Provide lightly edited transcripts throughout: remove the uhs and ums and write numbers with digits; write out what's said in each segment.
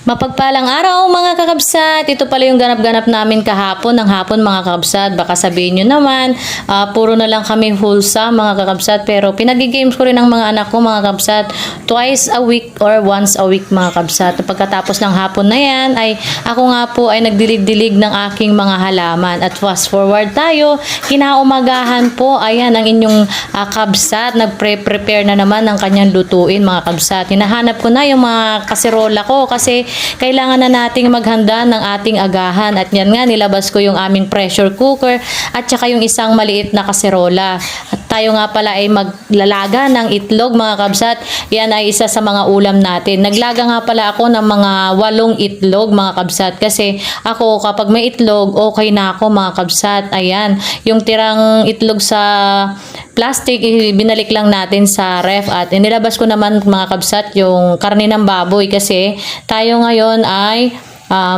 Mapagpalang araw mga kakabsat. Ito pala yung ganap-ganap namin kahapon ng hapon mga kakabsat. Baka sabihin nyo naman, puro na lang kami wholesome mga kakabsat. Pero pinag-games ko rin ng mga anak ko mga kakabsat. Twice a week or once a week mga kakabsat. Pagkatapos ng hapon na yan, ay ako nga po ay nagdilig-dilig ng aking mga halaman. At fast forward tayo, kinaumagahan po, ayan ang inyong kabsat. Nagpre-prepare na naman ng kanyang lutuin mga kabsat. Hinahanap ko na yung mga kaserola ko kasi kailangan na nating maghanda ng ating agahan. At yan nga, nilabas ko yung aming pressure cooker at saka yung isang maliit na kaserola. At tayo nga pala ay maglalaga ng itlog mga kabsat. Yan ay isa sa mga ulam natin. Naglaga nga pala ako ng mga 8 itlog mga kabsat. Kasi ako kapag may itlog, okay na ako mga kabsat. Ayan, yung tirang itlog sa plastic, binalik lang natin sa ref at inilabas ko naman mga kabsat yung karne ng baboy kasi tayo ngayon ay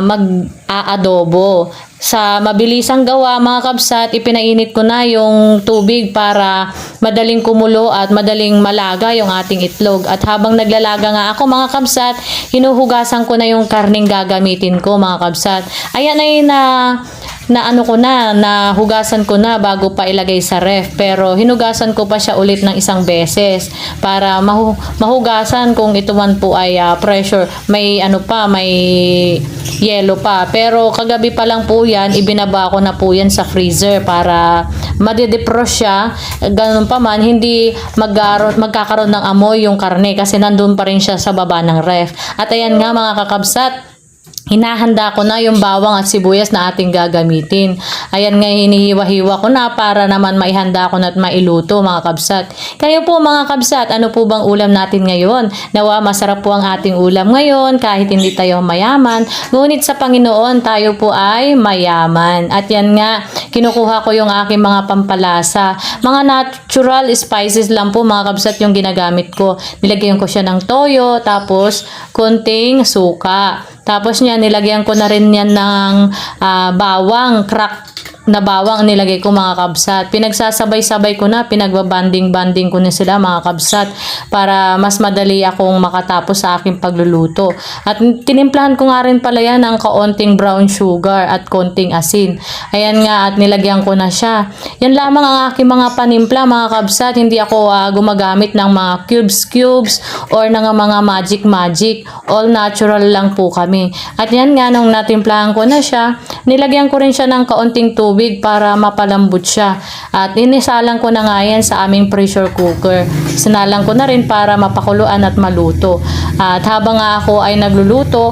mag-aadobo. Sa mabilisang gawa mga kabsat, ipinainit ko na yung tubig para madaling kumulo at madaling malaga yung ating itlog. At habang naglalaga nga ako mga kabsat, hinuhugasan ko na yung karning gagamitin ko mga kabsat. Ayan ay nahugasan ko na bago pa ilagay sa ref, pero hinugasan ko pa siya ulit ng isang beses para mahugasan kung ito man po ay pressure, may yelo pa. Pero kagabi pa lang po yan, ibinaba ko na po yan sa freezer para madidefrost siya. Ganun pa man, hindi magkakaroon ng amoy yung karne kasi nandun pa rin siya sa baba ng ref. At ayan nga mga kakabsat, hinahanda ko na yung bawang at sibuyas na ating gagamitin. Ayan nga, hinihiwa-hiwa ko na para naman maihanda ko na at mailuto mga kabsat. Kayo po mga kabsat, ano po bang ulam natin ngayon? Nawa masarap po ang ating ulam ngayon kahit hindi tayo mayaman. Ngunit sa Panginoon tayo po ay mayaman. At yan nga, kinukuha ko yung aking mga pampalasa. Mga natural spices lang po mga kabsat yung ginagamit ko. Nilagyan ko siya ng toyo, tapos konting suka. Tapos niya, nilagyan ko na rin yan ng bawang, crack na bawang nilagay ko mga kabsat. Pinagsasabay-sabay ko na, pinagbabanding-banding ko na sila mga kabsat para mas madali akong makatapos sa aking pagluluto. At tinimplahan ko nga rin pala yan ng kaunting brown sugar at konting asin. Ayan nga, at nilagyan ko na siya. Yan lamang ang aking mga panimpla mga kabsat. Hindi ako gumagamit ng mga cubes or ng mga magic. All natural lang po kami. At yan nga, nung natimplahan ko na siya, nilagyan ko rin siya ng kaunting tubig para mapalambot siya. At inisalang ko na nga yan sa aming pressure cooker. Sinalang ko na rin para mapakuluan at maluto. At habang ako ay nagluluto,